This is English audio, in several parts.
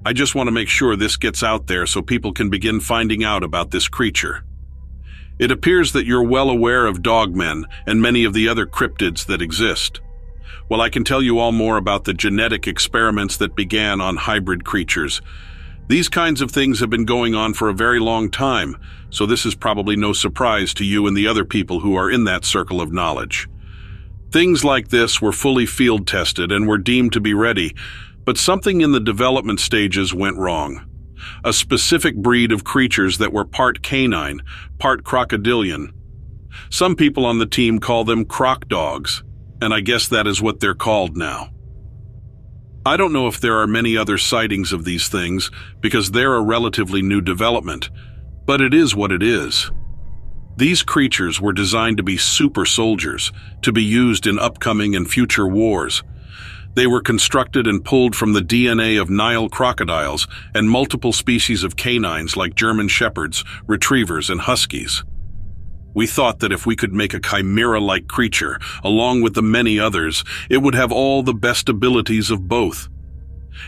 I just want to make sure this gets out there so people can begin finding out about this creature. It appears that you're well aware of dogmen and many of the other cryptids that exist. Well, I can tell you all more about the genetic experiments that began on hybrid creatures. These kinds of things have been going on for a very long time, so this is probably no surprise to you and the other people who are in that circle of knowledge. Things like this were fully field tested and were deemed to be ready, but something in the development stages went wrong. A specific breed of creatures that were part canine, part crocodilian. Some people on the team call them croc dogs, and I guess that is what they're called now. I don't know if there are many other sightings of these things because they're a relatively new development, but it is what it is. These creatures were designed to be super soldiers, to be used in upcoming and future wars. They were constructed and pulled from the DNA of Nile crocodiles and multiple species of canines like German shepherds, retrievers, and huskies. We thought that if we could make a chimera-like creature, along with the many others, it would have all the best abilities of both.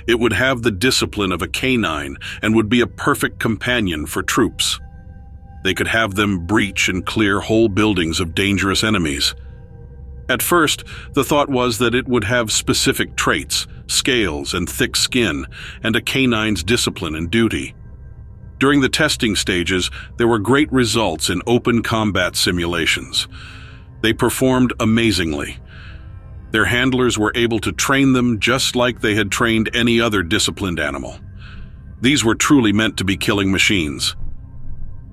It would have the discipline of a canine and would be a perfect companion for troops. They could have them breach and clear whole buildings of dangerous enemies. At first, the thought was that it would have specific traits, scales and thick skin, and a canine's discipline and duty. During the testing stages, there were great results in open combat simulations. They performed amazingly. Their handlers were able to train them just like they had trained any other disciplined animal. These were truly meant to be killing machines.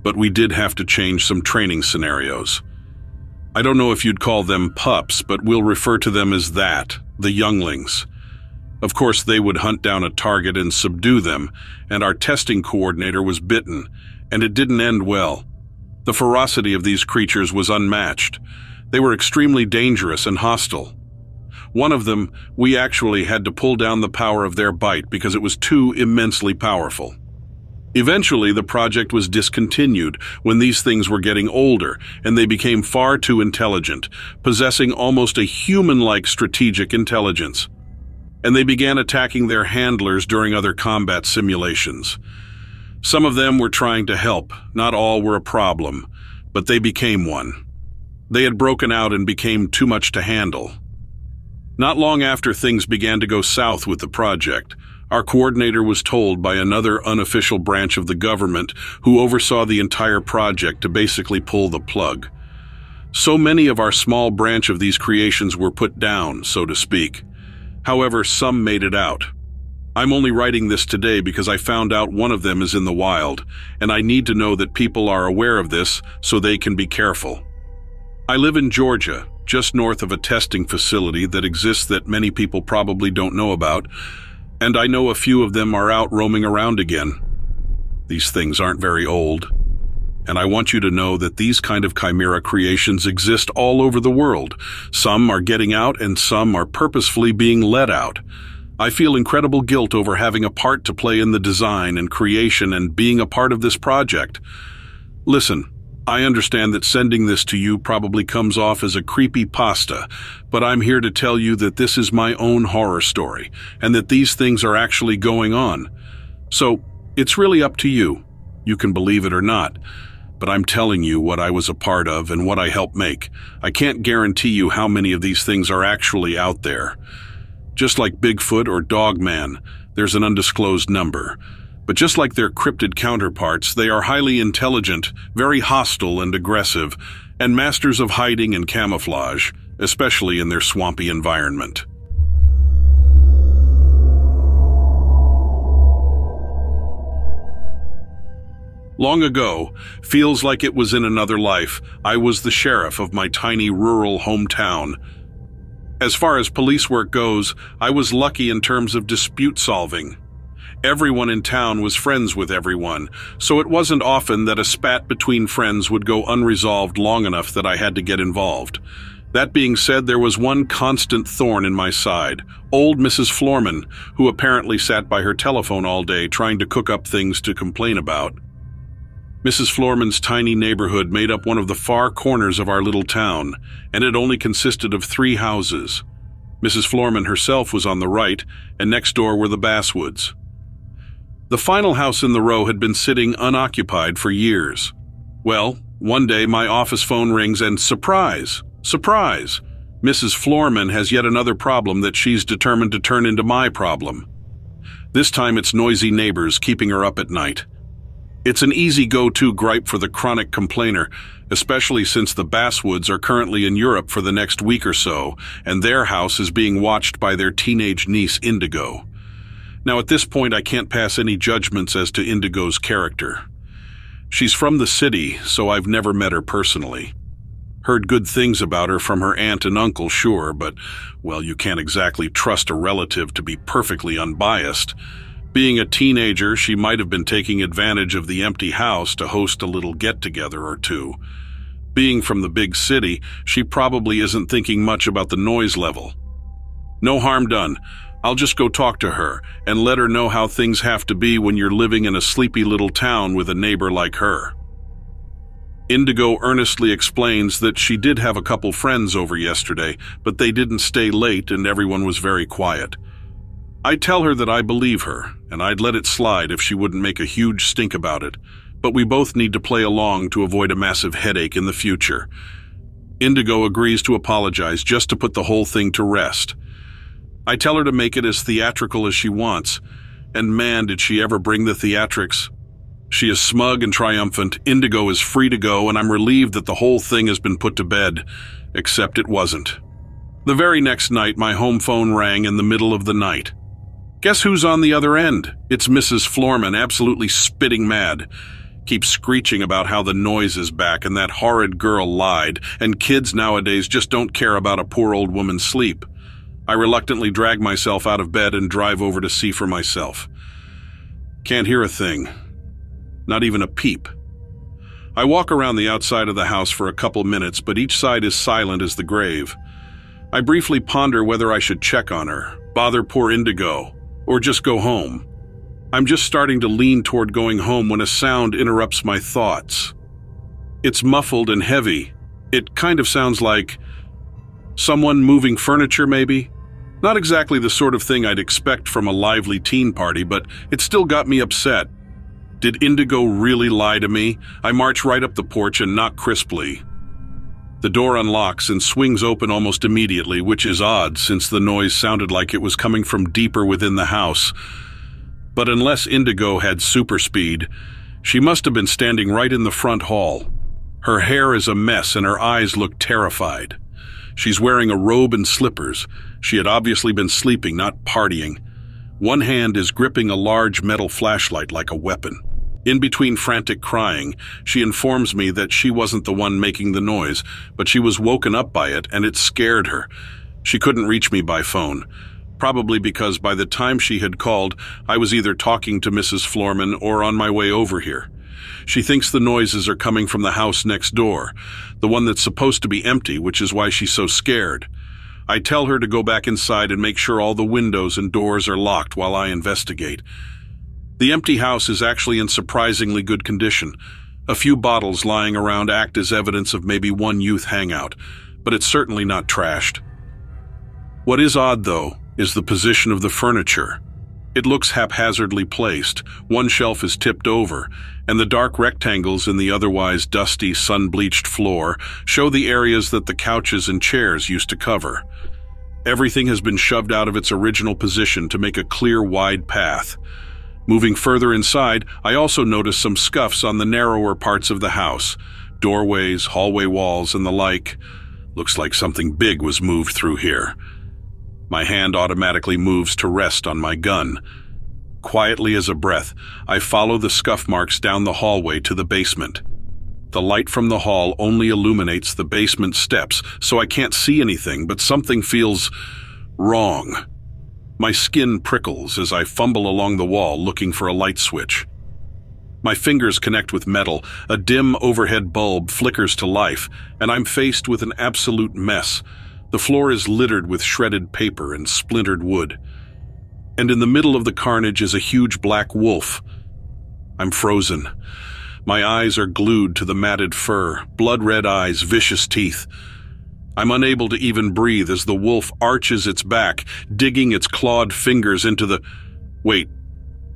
But we did have to change some training scenarios. I don't know if you'd call them pups, but we'll refer to them as that, the younglings. Of course, they would hunt down a target and subdue them, and our testing coordinator was bitten, and it didn't end well. The ferocity of these creatures was unmatched. They were extremely dangerous and hostile. One of them, we actually had to pull down the power of their bite because it was too immensely powerful. Eventually, the project was discontinued when these things were getting older and they became far too intelligent, possessing almost a human-like strategic intelligence. And they began attacking their handlers during other combat simulations. Some of them were trying to help, not all were a problem, but they became one. They had broken out and became too much to handle. Not long after things began to go south with the project, our coordinator was told by another unofficial branch of the government who oversaw the entire project to basically pull the plug. So many of our small branch of these creations were put down, so to speak. However, some made it out. I'm only writing this today because I found out one of them is in the wild, and I need to know that people are aware of this so they can be careful. I live in Georgia, just north of a testing facility that exists that many people probably don't know about, and I know a few of them are out roaming around again. These things aren't very old, and I want you to know that these kind of chimera creations exist all over the world. Some are getting out and some are purposefully being let out. I feel incredible guilt over having a part to play in the design and creation and being a part of this project. Listen, I understand that sending this to you probably comes off as a creepy pasta, but I'm here to tell you that this is my own horror story and that these things are actually going on. So, it's really up to you. You can believe it or not. But I'm telling you what I was a part of and what I helped make. I can't guarantee you how many of these things are actually out there. Just like Bigfoot or Dogman, there's an undisclosed number. But just like their cryptid counterparts, they are highly intelligent, very hostile and aggressive, and masters of hiding and camouflage, especially in their swampy environment. Long ago, feels like it was in another life, I was the sheriff of my tiny rural hometown. As far as police work goes, I was lucky in terms of dispute solving. Everyone in town was friends with everyone, so it wasn't often that a spat between friends would go unresolved long enough that I had to get involved. That being said, there was one constant thorn in my side, old Mrs. Florman, who apparently sat by her telephone all day trying to cook up things to complain about. Mrs. Florman's tiny neighborhood made up one of the far corners of our little town, and it only consisted of 3 houses. Mrs. Florman herself was on the right, and next door were the Basswoods. The final house in the row had been sitting unoccupied for years. Well, one day my office phone rings and surprise, surprise, Mrs. Floorman has yet another problem that she's determined to turn into my problem. This time it's noisy neighbors keeping her up at night. It's an easy go-to gripe for the chronic complainer, especially since the Basswoods are currently in Europe for the next week or so, and their house is being watched by their teenage niece Indigo. Now at this point I can't pass any judgments as to Indigo's character. She's from the city, so I've never met her personally. Heard good things about her from her aunt and uncle, sure, but, well, you can't exactly trust a relative to be perfectly unbiased. Being a teenager, she might have been taking advantage of the empty house to host a little get-together or two. Being from the big city, she probably isn't thinking much about the noise level. No harm done. I'll just go talk to her and let her know how things have to be when you're living in a sleepy little town with a neighbor like her. Indigo earnestly explains that she did have a couple friends over yesterday, but they didn't stay late and everyone was very quiet. I tell her that I believe her, and I'd let it slide if she wouldn't make a huge stink about it, but we both need to play along to avoid a massive headache in the future. Indigo agrees to apologize just to put the whole thing to rest. I tell her to make it as theatrical as she wants, and man, did she ever bring the theatrics. She is smug and triumphant, Indigo is free to go, and I'm relieved that the whole thing has been put to bed, except it wasn't. The very next night, my home phone rang in the middle of the night. Guess who's on the other end? It's Mrs. Floorman, absolutely spitting mad. Keeps screeching about how the noise is back and that horrid girl lied, and kids nowadays just don't care about a poor old woman's sleep. I reluctantly drag myself out of bed and drive over to see for myself. Can't hear a thing. Not even a peep. I walk around the outside of the house for a couple minutes, but each side is silent as the grave. I briefly ponder whether I should check on her, bother poor Indigo, or just go home. I'm just starting to lean toward going home when a sound interrupts my thoughts. It's muffled and heavy. It kind of sounds like someone moving furniture, maybe? Not exactly the sort of thing I'd expect from a lively teen party, but it still got me upset. Did Indigo really lie to me? I march right up the porch and knock crisply. The door unlocks and swings open almost immediately, which is odd since the noise sounded like it was coming from deeper within the house. But unless Indigo had super speed, she must have been standing right in the front hall. Her hair is a mess and her eyes look terrified. She's wearing a robe and slippers. She had obviously been sleeping, not partying. One hand is gripping a large metal flashlight like a weapon. In between frantic crying, she informs me that she wasn't the one making the noise, but she was woken up by it and it scared her. She couldn't reach me by phone, probably because by the time she had called, I was either talking to Mrs. Floorman or on my way over here. She thinks the noises are coming from the house next door, the one that's supposed to be empty, which is why she's so scared. I tell her to go back inside and make sure all the windows and doors are locked while I investigate. The empty house is actually in surprisingly good condition. A few bottles lying around act as evidence of maybe one youth hangout, but it's certainly not trashed. What is odd, though, is the position of the furniture. It looks haphazardly placed. One shelf is tipped over, and the dark rectangles in the otherwise dusty, sun-bleached floor show the areas that the couches and chairs used to cover. Everything has been shoved out of its original position to make a clear, wide path. Moving further inside, I also notice some scuffs on the narrower parts of the house. Doorways, hallway walls, and the like. Looks like something big was moved through here. My hand automatically moves to rest on my gun. Quietly as a breath, I follow the scuff marks down the hallway to the basement. The light from the hall only illuminates the basement steps, so I can't see anything, but something feels wrong. My skin prickles as I fumble along the wall looking for a light switch. My fingers connect with metal, a dim overhead bulb flickers to life, and I'm faced with an absolute mess. The floor is littered with shredded paper and splintered wood. And in the middle of the carnage is a huge black wolf. I'm frozen. My eyes are glued to the matted fur, blood-red eyes, vicious teeth. I'm unable to even breathe as the wolf arches its back, digging its clawed fingers into the... Wait,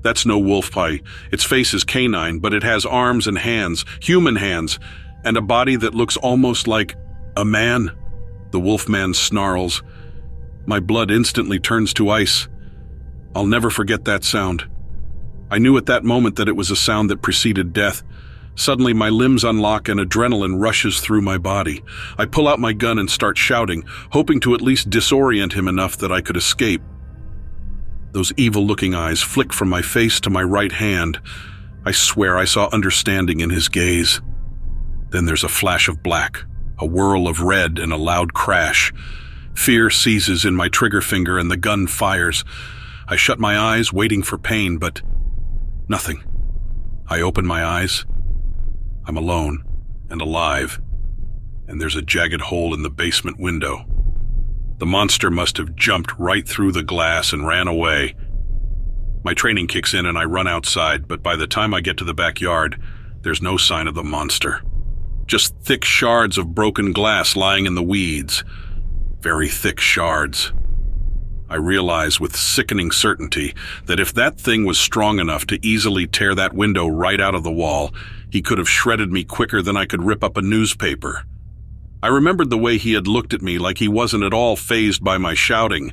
That's no wolf pie. Its face is canine, but it has arms and hands, human hands, and a body that looks almost like a man. The wolf man snarls. My blood instantly turns to ice. I'll never forget that sound. I knew at that moment that it was a sound that preceded death. Suddenly, my limbs unlock and adrenaline rushes through my body. I pull out my gun and start shouting, hoping to at least disorient him enough that I could escape. Those evil-looking eyes flick from my face to my right hand. I swear I saw understanding in his gaze. Then there's a flash of black, a whirl of red, and a loud crash. Fear seizes in my trigger finger and the gun fires. I shut my eyes, waiting for pain, but nothing. I open my eyes. I'm alone and alive, and there's a jagged hole in the basement window. The monster must have jumped right through the glass and ran away. My training kicks in and I run outside, but by the time I get to the backyard, there's no sign of the monster. Just thick shards of broken glass lying in the weeds. Very thick shards. I realize with sickening certainty that if that thing was strong enough to easily tear that window right out of the wall, he could have shredded me quicker than I could rip up a newspaper. I remembered the way he had looked at me, like he wasn't at all fazed by my shouting,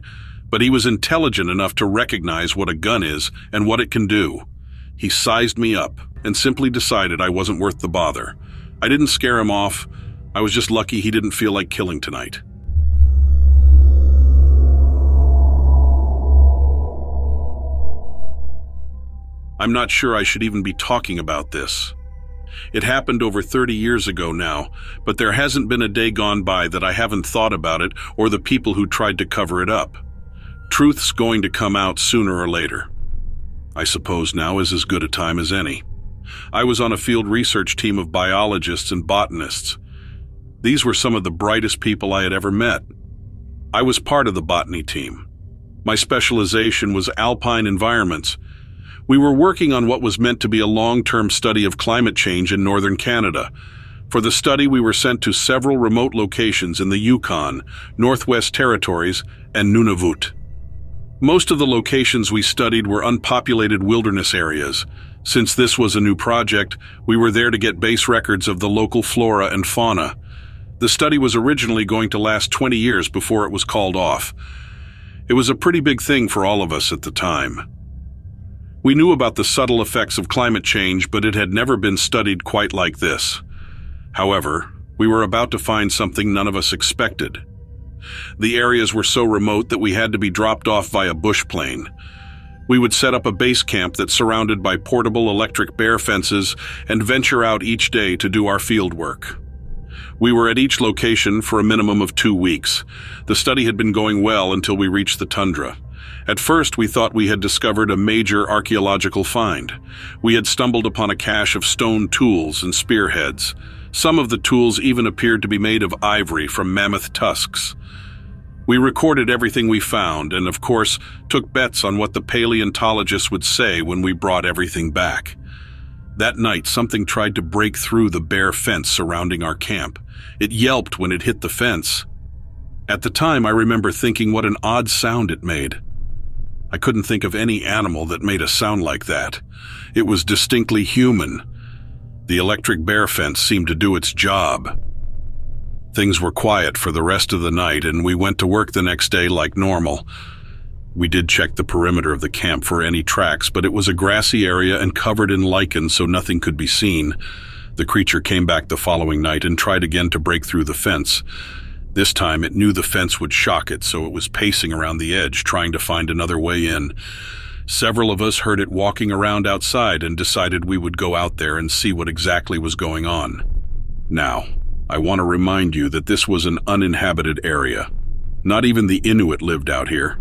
but he was intelligent enough to recognize what a gun is and what it can do. He sized me up and simply decided I wasn't worth the bother. I didn't scare him off. I was just lucky he didn't feel like killing tonight. I'm not sure I should even be talking about this. It happened over 30 years ago now, but there hasn't been a day gone by that I haven't thought about it or the people who tried to cover it up. Truth's going to come out sooner or later. I suppose now is as good a time as any. I was on a field research team of biologists and botanists. These were some of the brightest people I had ever met. I was part of the botany team. My specialization was alpine environments. We were working on what was meant to be a long-term study of climate change in northern Canada. For the study, we were sent to several remote locations in the Yukon, Northwest Territories, and Nunavut. Most of the locations we studied were unpopulated wilderness areas. Since this was a new project, we were there to get base records of the local flora and fauna. The study was originally going to last 20 years before it was called off. It was a pretty big thing for all of us at the time. We knew about the subtle effects of climate change, but it had never been studied quite like this. However, we were about to find something none of us expected. The areas were so remote that we had to be dropped off via bush plane. We would set up a base camp that's surrounded by portable electric bear fences and venture out each day to do our field work. We were at each location for a minimum of 2 weeks. The study had been going well until we reached the tundra. At first, we thought we had discovered a major archaeological find. We had stumbled upon a cache of stone tools and spearheads. Some of the tools even appeared to be made of ivory from mammoth tusks. We recorded everything we found and, of course, took bets on what the paleontologists would say when we brought everything back. That night, something tried to break through the bare fence surrounding our camp. It yelped when it hit the fence. At the time, I remember thinking what an odd sound it made. I couldn't think of any animal that made a sound like that. It was distinctly human. The electric bear fence seemed to do its job. Things were quiet for the rest of the night, and we went to work the next day like normal. We did check the perimeter of the camp for any tracks, but it was a grassy area and covered in lichen, so nothing could be seen. The creature came back the following night and tried again to break through the fence. This time it knew the fence would shock it, so it was pacing around the edge, trying to find another way in. Several of us heard it walking around outside and decided we would go out there and see what exactly was going on. Now, I want to remind you that this was an uninhabited area. Not even the Inuit lived out here.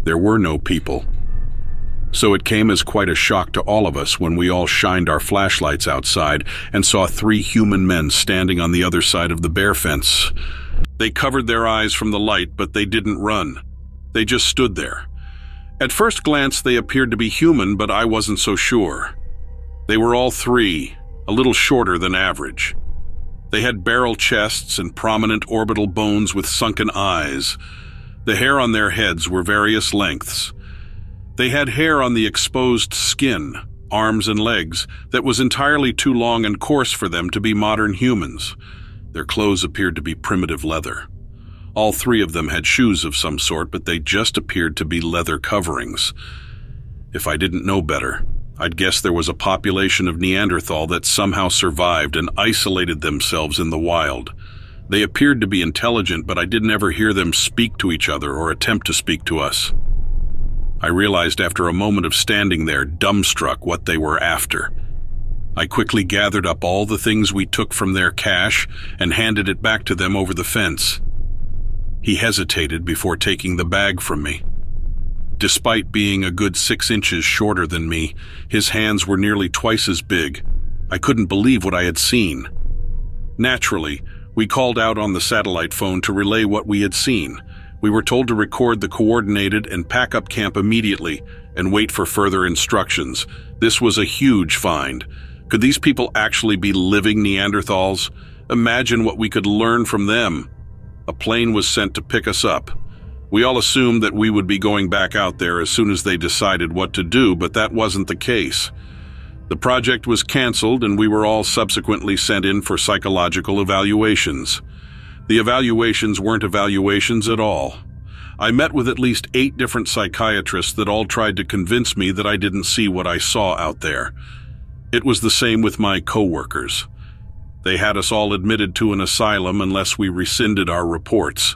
There were no people. So it came as quite a shock to all of us when we all shined our flashlights outside and saw 3 human men standing on the other side of the bear fence. They covered their eyes from the light, but they didn't run. They just stood there. At first glance, they appeared to be human, but I wasn't so sure. They were all 3, a little shorter than average. They had barrel chests and prominent orbital bones with sunken eyes. The hair on their heads were various lengths. They had hair on the exposed skin, arms and legs, that was entirely too long and coarse for them to be modern humans. Their clothes appeared to be primitive leather. All three of them had shoes of some sort, but they just appeared to be leather coverings. If I didn't know better, I'd guess there was a population of Neanderthal that somehow survived and isolated themselves in the wild. They appeared to be intelligent, but I didn't ever hear them speak to each other or attempt to speak to us. I realized after a moment of standing there, dumbstruck, what they were after. I quickly gathered up all the things we took from their cache and handed it back to them over the fence. He hesitated before taking the bag from me. Despite being a good 6 inches shorter than me, his hands were nearly twice as big. I couldn't believe what I had seen. Naturally, we called out on the satellite phone to relay what we had seen. We were told to record the coordinated and pack up camp immediately and wait for further instructions. This was a huge find. Could these people actually be living Neanderthals? Imagine what we could learn from them. A plane was sent to pick us up. We all assumed that we would be going back out there as soon as they decided what to do, but that wasn't the case. The project was canceled, and we were all subsequently sent in for psychological evaluations. The evaluations weren't evaluations at all. I met with at least 8 different psychiatrists that all tried to convince me that I didn't see what I saw out there. It was the same with my coworkers. They had us all admitted to an asylum unless we rescinded our reports.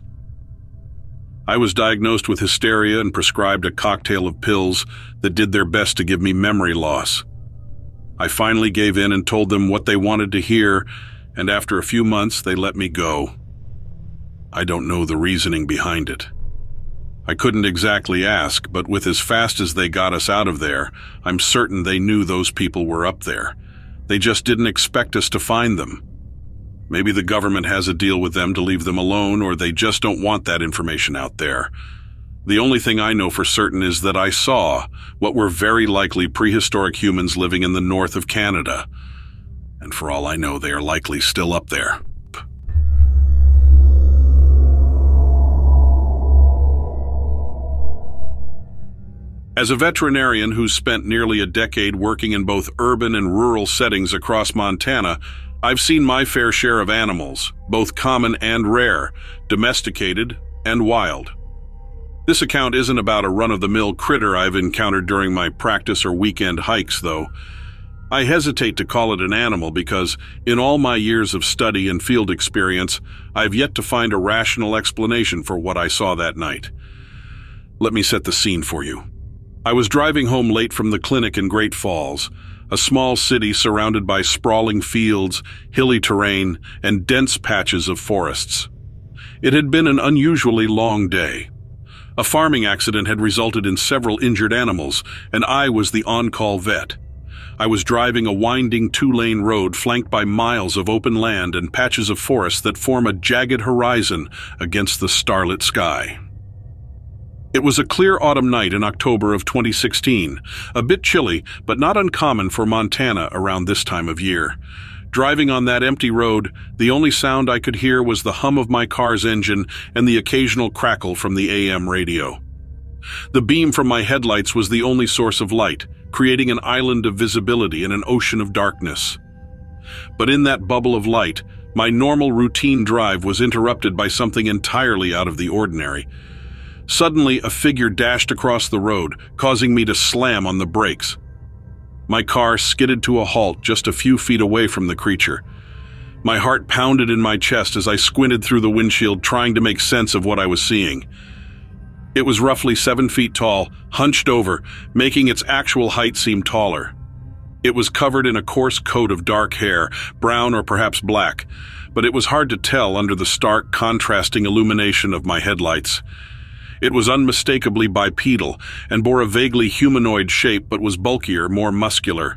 I was diagnosed with hysteria and prescribed a cocktail of pills that did their best to give me memory loss. I finally gave in and told them what they wanted to hear, and after a few months they let me go. I don't know the reasoning behind it. I couldn't exactly ask, but with as fast as they got us out of there, I'm certain they knew those people were up there. They just didn't expect us to find them. Maybe the government has a deal with them to leave them alone, or they just don't want that information out there. The only thing I know for certain is that I saw what were very likely prehistoric humans living in the north of Canada. And for all I know, they are likely still up there. As a veterinarian who's spent nearly a decade working in both urban and rural settings across Montana, I've seen my fair share of animals, both common and rare, domesticated and wild. This account isn't about a run-of-the-mill critter I've encountered during my practice or weekend hikes, though. I hesitate to call it an animal because, in all my years of study and field experience, I've yet to find a rational explanation for what I saw that night. Let me set the scene for you. I was driving home late from the clinic in Great Falls, a small city surrounded by sprawling fields, hilly terrain, and dense patches of forests. It had been an unusually long day. A farming accident had resulted in several injured animals, and I was the on-call vet. I was driving a winding 2-lane road flanked by miles of open land and patches of forest that form a jagged horizon against the starlit sky. It was a clear autumn night in October of 2016, a bit chilly, but not uncommon for Montana around this time of year. Driving on that empty road, the only sound I could hear was the hum of my car's engine and the occasional crackle from the AM radio. The beam from my headlights was the only source of light, creating an island of visibility in an ocean of darkness. But in that bubble of light, my normal routine drive was interrupted by something entirely out of the ordinary. Suddenly, a figure dashed across the road, causing me to slam on the brakes. My car skidded to a halt just a few feet away from the creature. My heart pounded in my chest as I squinted through the windshield, trying to make sense of what I was seeing. It was roughly 7 feet tall, hunched over, making its actual height seem taller. It was covered in a coarse coat of dark hair, brown or perhaps black, but it was hard to tell under the stark, contrasting illumination of my headlights. It was unmistakably bipedal and bore a vaguely humanoid shape, but was bulkier, more muscular.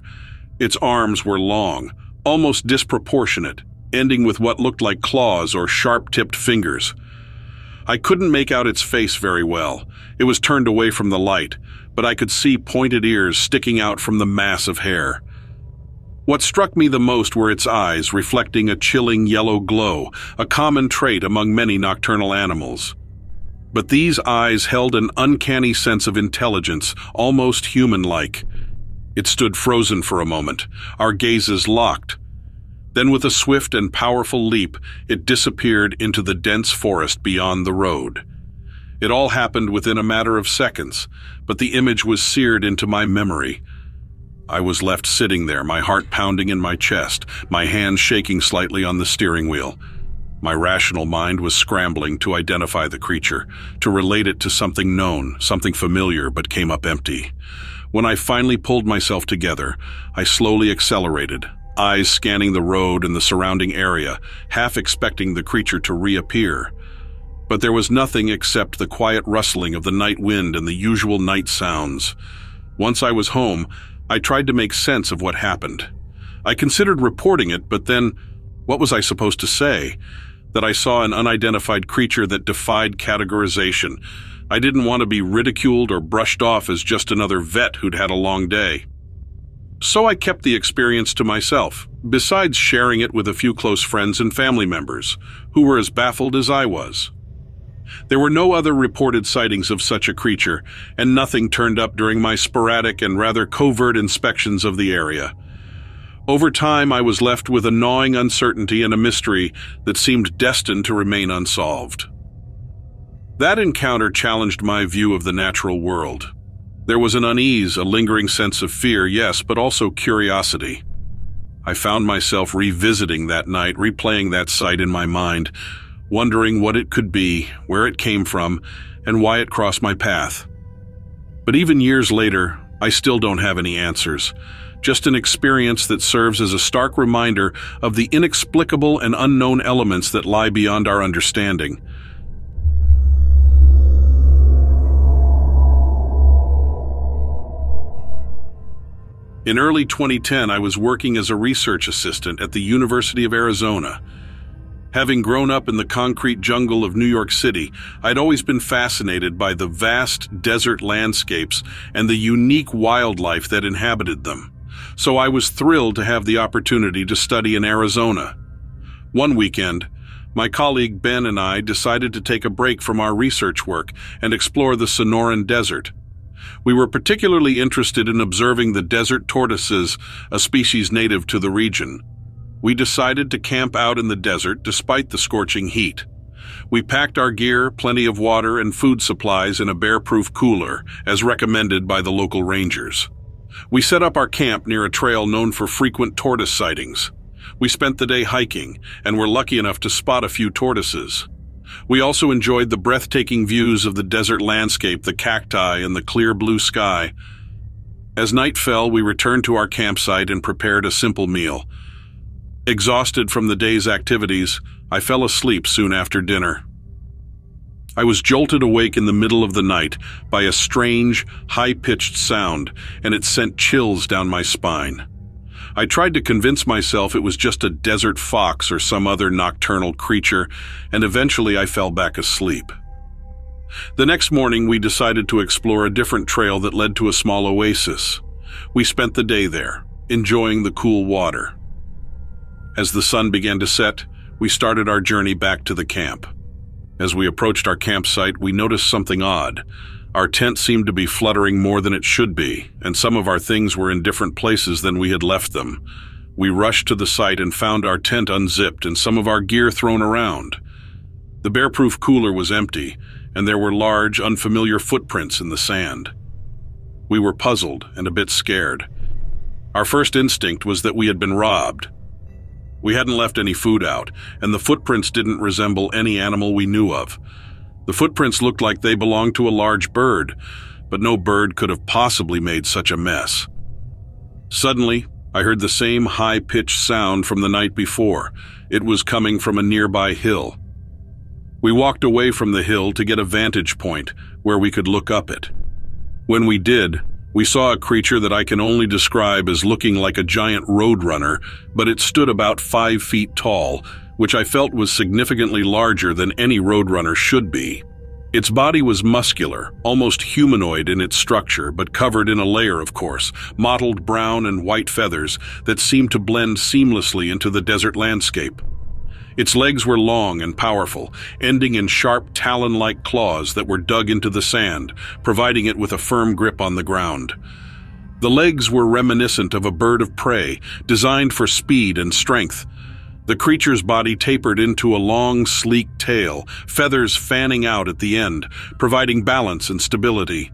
Its arms were long, almost disproportionate, ending with what looked like claws or sharp-tipped fingers. I couldn't make out its face very well. It was turned away from the light, but I could see pointed ears sticking out from the mass of hair. What struck me the most were its eyes, reflecting a chilling yellow glow, a common trait among many nocturnal animals. But these eyes held an uncanny sense of intelligence, almost human-like. It stood frozen for a moment, our gazes locked. Then with a swift and powerful leap, it disappeared into the dense forest beyond the road. It all happened within a matter of seconds, but the image was seared into my memory. I was left sitting there, my heart pounding in my chest, my hands shaking slightly on the steering wheel. My rational mind was scrambling to identify the creature, to relate it to something known, something familiar, but came up empty. When I finally pulled myself together, I slowly accelerated, eyes scanning the road and the surrounding area, half expecting the creature to reappear. But there was nothing except the quiet rustling of the night wind and the usual night sounds. Once I was home, I tried to make sense of what happened. I considered reporting it, but then, what was I supposed to say? That I saw an unidentified creature that defied categorization. I didn't want to be ridiculed or brushed off as just another vet who'd had a long day. So I kept the experience to myself, besides sharing it with a few close friends and family members, who were as baffled as I was. There were no other reported sightings of such a creature, and nothing turned up during my sporadic and rather covert inspections of the area. Over time, I was left with a gnawing uncertainty and a mystery that seemed destined to remain unsolved. That encounter challenged my view of the natural world. There was an unease, a lingering sense of fear, yes, but also curiosity. I found myself revisiting that night, replaying that sight in my mind, wondering what it could be, where it came from, and why it crossed my path. But even years later, I still don't have any answers. Just an experience that serves as a stark reminder of the inexplicable and unknown elements that lie beyond our understanding. In early 2010, I was working as a research assistant at the University of Arizona. Having grown up in the concrete jungle of New York City, I'd always been fascinated by the vast desert landscapes and the unique wildlife that inhabited them. So I was thrilled to have the opportunity to study in Arizona. One weekend, my colleague Ben and I decided to take a break from our research work and explore the Sonoran Desert. We were particularly interested in observing the desert tortoises, a species native to the region. We decided to camp out in the desert despite the scorching heat. We packed our gear, plenty of water, and food supplies in a bear-proof cooler, as recommended by the local rangers. We set up our camp near a trail known for frequent tortoise sightings. We spent the day hiking, and were lucky enough to spot a few tortoises. We also enjoyed the breathtaking views of the desert landscape, the cacti, and the clear blue sky. As night fell, we returned to our campsite and prepared a simple meal. Exhausted from the day's activities, I fell asleep soon after dinner. I was jolted awake in the middle of the night by a strange, high-pitched sound, and it sent chills down my spine. I tried to convince myself it was just a desert fox or some other nocturnal creature, and eventually I fell back asleep. The next morning, we decided to explore a different trail that led to a small oasis. We spent the day there, enjoying the cool water. As the sun began to set, we started our journey back to the camp. As we approached our campsite, we noticed something odd. Our tent seemed to be fluttering more than it should be, and some of our things were in different places than we had left them. We rushed to the site and found our tent unzipped and some of our gear thrown around. The bear-proof cooler was empty, and there were large, unfamiliar footprints in the sand. We were puzzled and a bit scared. Our first instinct was that we had been robbed. We hadn't left any food out, and the footprints didn't resemble any animal we knew of. The footprints looked like they belonged to a large bird, but no bird could have possibly made such a mess. Suddenly, I heard the same high-pitched sound from the night before. It was coming from a nearby hill. We walked away from the hill to get a vantage point where we could look up it. When we did, we saw a creature that I can only describe as looking like a giant roadrunner, but it stood about 5 feet tall, which I felt was significantly larger than any roadrunner should be. Its body was muscular, almost humanoid in its structure, but covered in a layer, of course, mottled brown and white feathers that seemed to blend seamlessly into the desert landscape. Its legs were long and powerful, ending in sharp talon-like claws that were dug into the sand, providing it with a firm grip on the ground. The legs were reminiscent of a bird of prey, designed for speed and strength. The creature's body tapered into a long, sleek tail, feathers fanning out at the end, providing balance and stability.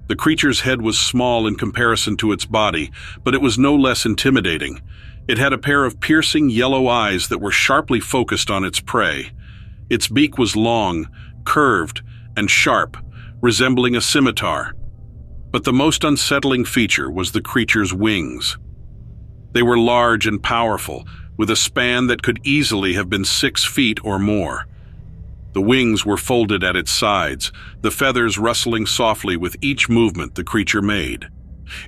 The creature's head was small in comparison to its body, but it was no less intimidating. It had a pair of piercing yellow eyes that were sharply focused on its prey. Its beak was long, curved, and sharp, resembling a scimitar. But the most unsettling feature was the creature's wings. They were large and powerful, with a span that could easily have been 6 feet or more. The wings were folded at its sides, the feathers rustling softly with each movement the creature made.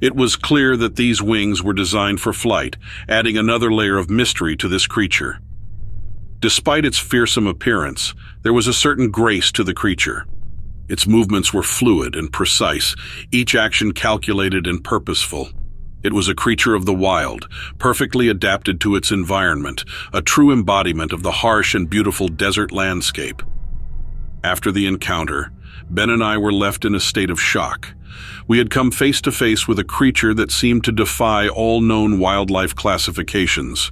It was clear that these wings were designed for flight, adding another layer of mystery to this creature. Despite its fearsome appearance, there was a certain grace to the creature. Its movements were fluid and precise, each action calculated and purposeful. It was a creature of the wild, perfectly adapted to its environment, a true embodiment of the harsh and beautiful desert landscape. After the encounter, Ben and I were left in a state of shock. We had come face to face with a creature that seemed to defy all known wildlife classifications.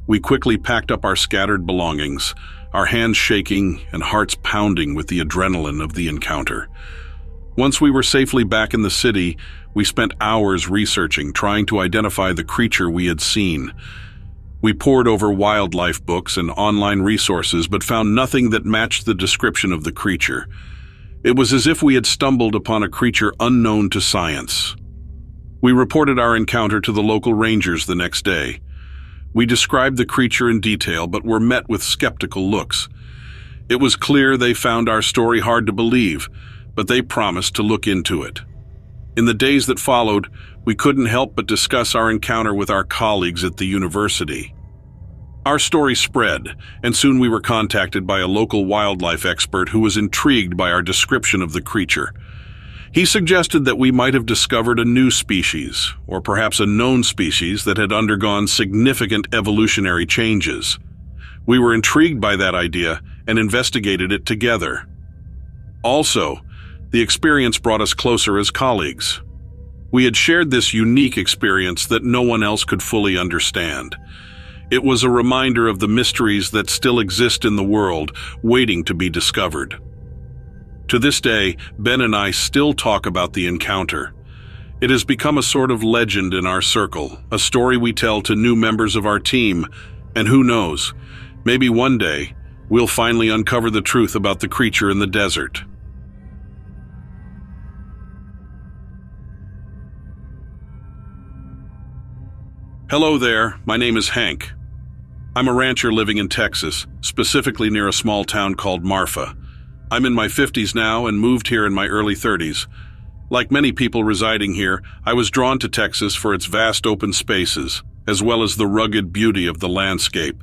We quickly packed up our scattered belongings, our hands shaking and hearts pounding with the adrenaline of the encounter. Once we were safely back in the city, we spent hours researching, trying to identify the creature we had seen. We pored over wildlife books and online resources, but found nothing that matched the description of the creature. It was as if we had stumbled upon a creature unknown to science. We reported our encounter to the local rangers the next day. We described the creature in detail, but were met with skeptical looks. It was clear they found our story hard to believe, but they promised to look into it. In the days that followed, we couldn't help but discuss our encounter with our colleagues at the university. Our story spread, and soon we were contacted by a local wildlife expert who was intrigued by our description of the creature. He suggested that we might have discovered a new species, or perhaps a known species that had undergone significant evolutionary changes. We were intrigued by that idea and investigated it together. Also, the experience brought us closer as colleagues. We had shared this unique experience that no one else could fully understand. It was a reminder of the mysteries that still exist in the world, waiting to be discovered. To this day, Ben and I still talk about the encounter. It has become a sort of legend in our circle, a story we tell to new members of our team, and who knows, maybe one day, we'll finally uncover the truth about the creature in the desert. Hello there, my name is Hank. I'm a rancher living in Texas, specifically near a small town called Marfa. I'm in my 50s now and moved here in my early 30s. Like many people residing here, I was drawn to Texas for its vast open spaces, as well as the rugged beauty of the landscape.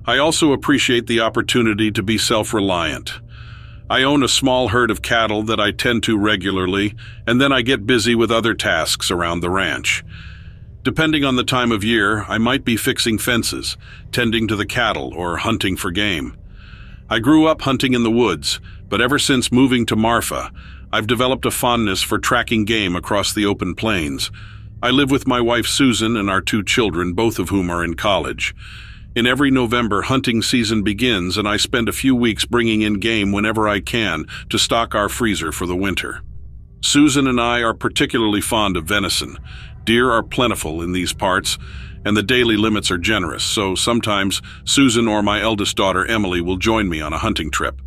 I also appreciate the opportunity to be self-reliant. I own a small herd of cattle that I tend to regularly, and then I get busy with other tasks around the ranch. Depending on the time of year, I might be fixing fences, tending to the cattle, or hunting for game. I grew up hunting in the woods, but ever since moving to Marfa, I've developed a fondness for tracking game across the open plains. I live with my wife Susan and our 2 children, both of whom are in college. In every November, hunting season begins, and I spend a few weeks bringing in game whenever I can to stock our freezer for the winter. Susan and I are particularly fond of venison. Deer are plentiful in these parts, and the daily limits are generous, so sometimes Susan or my eldest daughter Emily will join me on a hunting trip.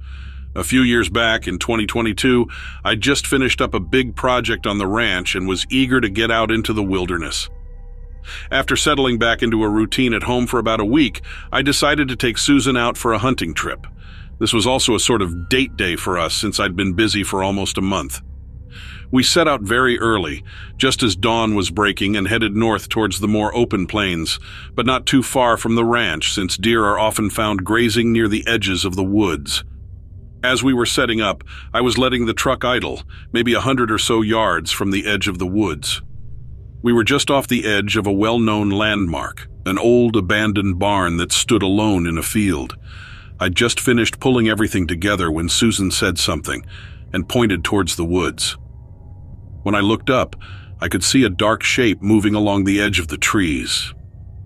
A few years back, in 2022, I just finished up a big project on the ranch and was eager to get out into the wilderness. After settling back into a routine at home for about a week, I decided to take Susan out for a hunting trip. This was also a sort of date day for us since I'd been busy for almost a month. We set out very early, just as dawn was breaking, and headed north towards the more open plains, but not too far from the ranch since deer are often found grazing near the edges of the woods. As we were setting up, I was letting the truck idle, maybe 100 or so yards from the edge of the woods. We were just off the edge of a well-known landmark, an old abandoned barn that stood alone in a field. I'd just finished pulling everything together when Susan said something and pointed towards the woods. When I looked up, I could see a dark shape moving along the edge of the trees.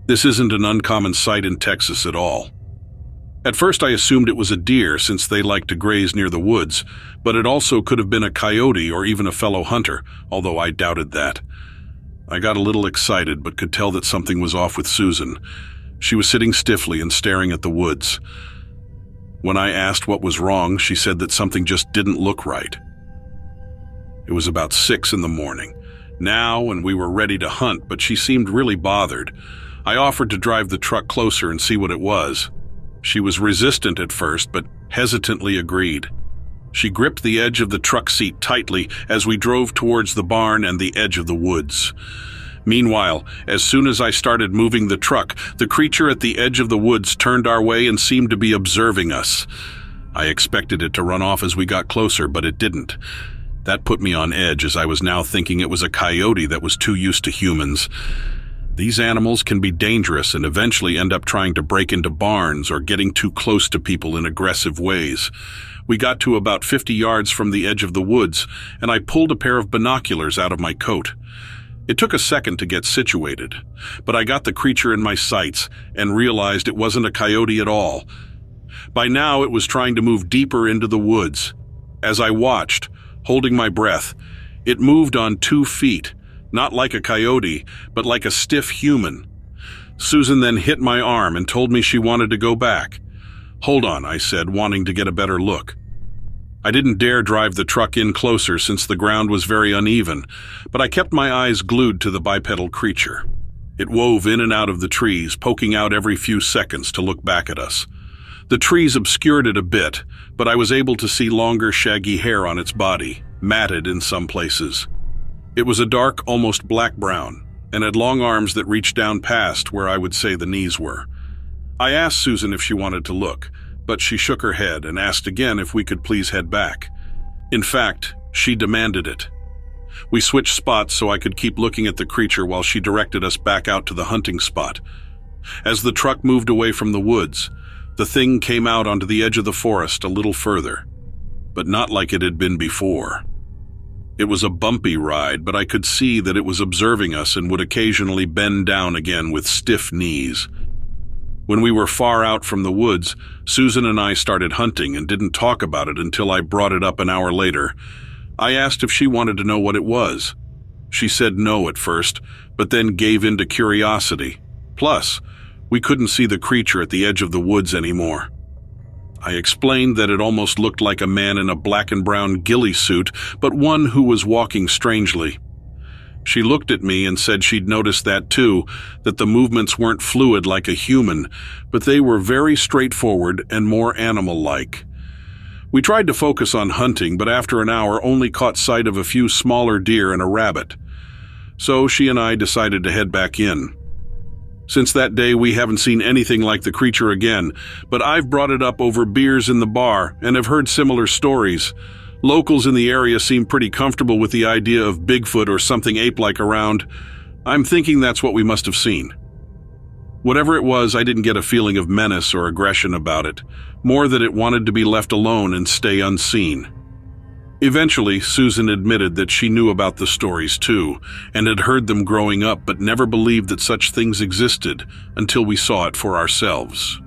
This isn't an uncommon sight in Texas at all. At first I assumed it was a deer since they like to graze near the woods, but it also could have been a coyote or even a fellow hunter, although I doubted that. I got a little excited but could tell that something was off with Susan. She was sitting stiffly and staring at the woods. When I asked what was wrong, she said that something just didn't look right. It was about 6 in the morning now, and we were ready to hunt, but she seemed really bothered. I offered to drive the truck closer and see what it was. She was resistant at first, but hesitantly agreed. She gripped the edge of the truck seat tightly as we drove towards the barn and the edge of the woods. Meanwhile, as soon as I started moving the truck, the creature at the edge of the woods turned our way and seemed to be observing us. I expected it to run off as we got closer, but it didn't. That put me on edge, as I was now thinking it was a coyote that was too used to humans. These animals can be dangerous and eventually end up trying to break into barns or getting too close to people in aggressive ways. We got to about 50 yards from the edge of the woods, and I pulled a pair of binoculars out of my coat. It took a second to get situated, but I got the creature in my sights and realized it wasn't a coyote at all. By now it was trying to move deeper into the woods. As I watched, holding my breath, it moved on 2 feet, not like a coyote, but like a stiff human. Susan then hit my arm and told me she wanted to go back. "Hold on," I said, wanting to get a better look. I didn't dare drive the truck in closer since the ground was very uneven, but I kept my eyes glued to the bipedal creature. It wove in and out of the trees, poking out every few seconds to look back at us. The trees obscured it a bit, but I was able to see longer, shaggy hair on its body, matted in some places. It was a dark, almost black-brown, and had long arms that reached down past where I would say the knees were. I asked Susan if she wanted to look, but she shook her head and asked again if we could please head back. In fact, she demanded it. We switched spots so I could keep looking at the creature while she directed us back out to the hunting spot. As the truck moved away from the woods, the thing came out onto the edge of the forest a little further, but not like it had been before. It was a bumpy ride, but I could see that it was observing us and would occasionally bend down again with stiff knees. When we were far out from the woods, Susan and I started hunting and didn't talk about it until I brought it up an hour later. I asked if she wanted to know what it was. She said no at first, but then gave in to curiosity. Plus, we couldn't see the creature at the edge of the woods anymore. I explained that it almost looked like a man in a black and brown ghillie suit, but one who was walking strangely. She looked at me and said she'd noticed that too, that the movements weren't fluid like a human, but they were very straightforward and more animal-like. We tried to focus on hunting, but after an hour only caught sight of a few smaller deer and a rabbit. So she and I decided to head back in. Since that day, we haven't seen anything like the creature again, but I've brought it up over beers in the bar and have heard similar stories. Locals in the area seem pretty comfortable with the idea of Bigfoot or something ape-like around. I'm thinking that's what we must have seen. Whatever it was, I didn't get a feeling of menace or aggression about it, more that it wanted to be left alone and stay unseen. Eventually, Susan admitted that she knew about the stories too, and had heard them growing up, but never believed that such things existed until we saw it for ourselves.